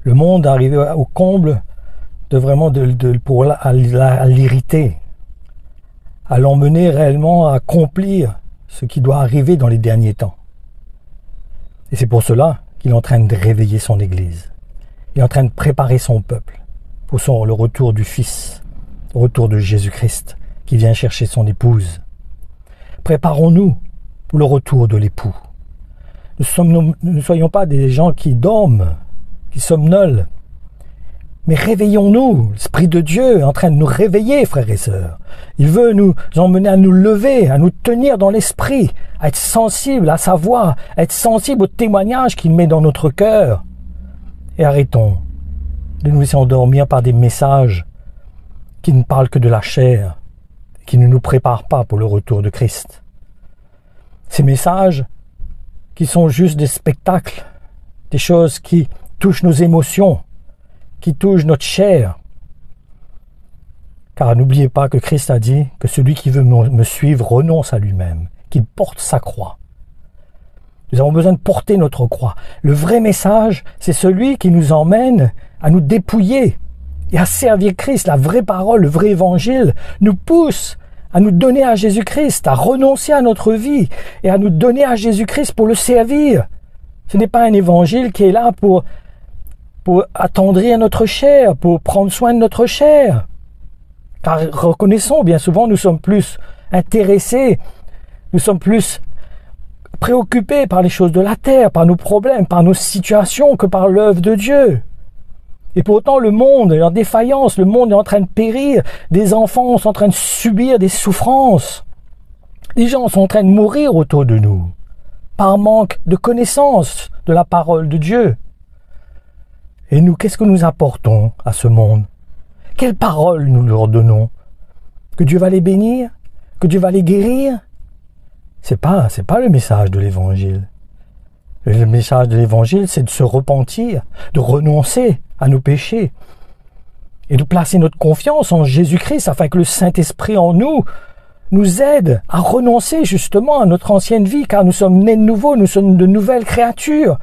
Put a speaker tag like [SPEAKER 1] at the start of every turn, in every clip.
[SPEAKER 1] Le monde arrivé au comble de vraiment à l'irriter, à l'emmener réellement à accomplir ce qui doit arriver dans les derniers temps. Et c'est pour cela qu'il est en train de réveiller son Église. Il est en train de préparer son peuple pour le retour du Fils, le retour de Jésus-Christ qui vient chercher son épouse. Préparons-nous pour le retour de l'époux. Ne soyons pas des gens qui dorment, qui somnolent, mais réveillons-nous. L'Esprit de Dieu est en train de nous réveiller, frères et sœurs. Il veut nous emmener à nous lever, à nous tenir dans l'esprit, à être sensibles à sa voix, à être sensibles au témoignage qu'il met dans notre cœur. Et arrêtons de nous laisser endormir par des messages qui ne parlent que de la chair, qui ne nous préparent pas pour le retour de Christ. Ces messages qui sont juste des spectacles, des choses qui touchent nos émotions, qui touchent notre chair. Car n'oubliez pas que Christ a dit que celui qui veut me suivre renonce à lui-même, qu'il porte sa croix. Nous avons besoin de porter notre croix. Le vrai message, c'est celui qui nous emmène à nous dépouiller et à servir Christ. La vraie parole, le vrai évangile nous pousse à nous donner à Jésus-Christ, à renoncer à notre vie et à nous donner à Jésus-Christ pour le servir. Ce n'est pas un évangile qui est là pour attendrir notre chair, pour prendre soin de notre chair. Car reconnaissons, bien souvent, nous sommes plus intéressés, nous sommes plus préoccupés par les choses de la terre, par nos problèmes, par nos situations, que par l'œuvre de Dieu. Et pourtant, le monde est en défaillance, le monde est en train de périr, des enfants sont en train de subir des souffrances, des gens sont en train de mourir autour de nous, par manque de connaissance de la parole de Dieu. Et nous, qu'est-ce que nous apportons à ce monde? Quelle parole nous leur donnons? Que Dieu va les bénir? Que Dieu va les guérir? C'est pas le message de l'Évangile. Le message de l'Évangile, c'est de se repentir, de renoncer à nos péchés et de placer notre confiance en Jésus-Christ afin que le Saint-Esprit en nous aide à renoncer justement à notre ancienne vie, car nous sommes nés de nouveau, nous sommes de nouvelles créatures.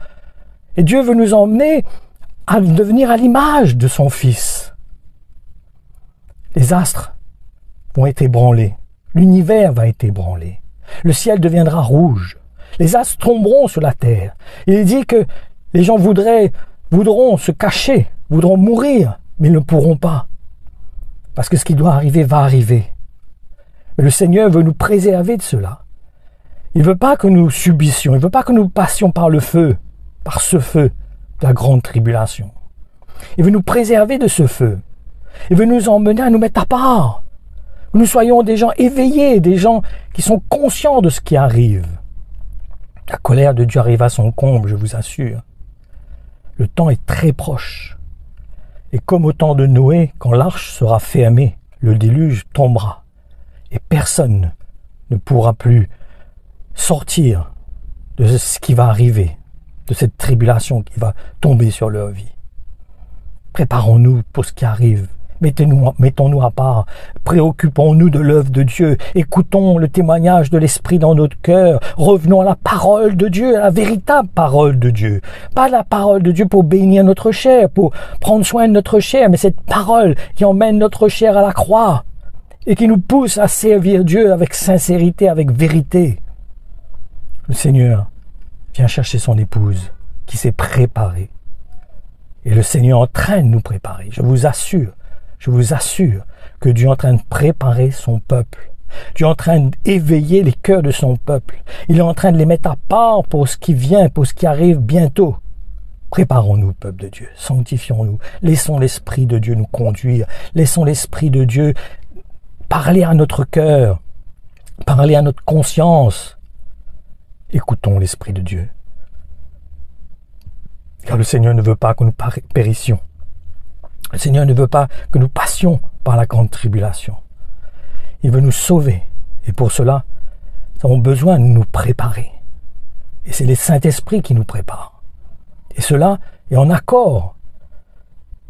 [SPEAKER 1] Et Dieu veut nous emmener à devenir à l'image de son Fils. Les astres vont être ébranlés, l'univers va être ébranlé, le ciel deviendra rouge, les astres tomberont sur la terre. Il dit que les gens voudront se cacher, voudront mourir, mais ils ne pourront pas. Parce que ce qui doit arriver va arriver. Mais le Seigneur veut nous préserver de cela. Il ne veut pas que nous subissions, il ne veut pas que nous passions par le feu, par ce feu de la grande tribulation. Il veut nous préserver de ce feu. Il veut nous emmener à nous mettre à part. Que nous soyons des gens éveillés, des gens qui sont conscients de ce qui arrive. La colère de Dieu arrive à son comble, je vous assure. Le temps est très proche. Et comme au temps de Noé, quand l'arche sera fermée, le déluge tombera. Et personne ne pourra plus sortir de ce qui va arriver, de cette tribulation qui va tomber sur leur vie. Préparons-nous pour ce qui arrive. Mettons-nous à part, préoccupons-nous de l'œuvre de Dieu, écoutons le témoignage de l'Esprit dans notre cœur, revenons à la parole de Dieu, à la véritable parole de Dieu. Pas la parole de Dieu pour bénir notre chair, pour prendre soin de notre chair, mais cette parole qui emmène notre chair à la croix et qui nous pousse à servir Dieu avec sincérité, avec vérité. Le Seigneur vient chercher son épouse qui s'est préparée. Et le Seigneur est en train de nous préparer, je vous assure que Dieu est en train de préparer son peuple. Dieu est en train d'éveiller les cœurs de son peuple. Il est en train de les mettre à part pour ce qui vient, pour ce qui arrive bientôt. Préparons-nous, peuple de Dieu, sanctifions-nous. Laissons l'Esprit de Dieu nous conduire. Laissons l'Esprit de Dieu parler à notre cœur, parler à notre conscience. Écoutons l'Esprit de Dieu. Car le Seigneur ne veut pas que nous périssions. Le Seigneur ne veut pas que nous passions par la grande tribulation. Il veut nous sauver. Et pour cela, nous avons besoin de nous préparer. Et c'est le Saint-Esprit qui nous prépare. Et cela est en accord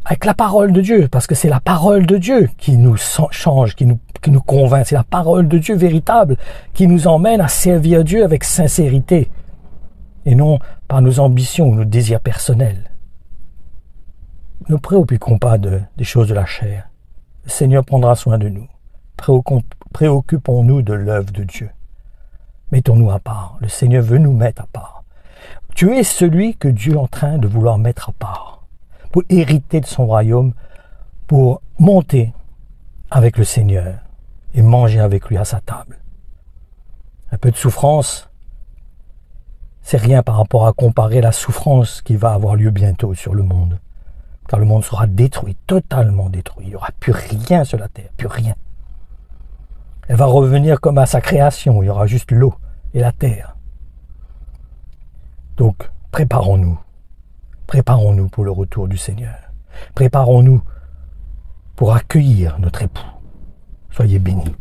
[SPEAKER 1] avec la parole de Dieu, parce que c'est la parole de Dieu qui nous change, qui nous convainc. C'est la parole de Dieu véritable qui nous emmène à servir Dieu avec sincérité et non par nos ambitions ou nos désirs personnels. Ne nous préoccupons pas des choses de la chair. Le Seigneur prendra soin de nous. Préoccupons-nous de l'œuvre de Dieu. Mettons-nous à part. Le Seigneur veut nous mettre à part. Tu es celui que Dieu est en train de vouloir mettre à part pour hériter de son royaume, pour monter avec le Seigneur et manger avec lui à sa table. Un peu de souffrance, c'est rien par rapport à comparer la souffrance qui va avoir lieu bientôt sur le monde. Car le monde sera détruit, totalement détruit. Il n'y aura plus rien sur la terre, plus rien. Elle va revenir comme à sa création, il y aura juste l'eau et la terre. Donc, préparons-nous. Préparons-nous pour le retour du Seigneur. Préparons-nous pour accueillir notre époux. Soyez bénis.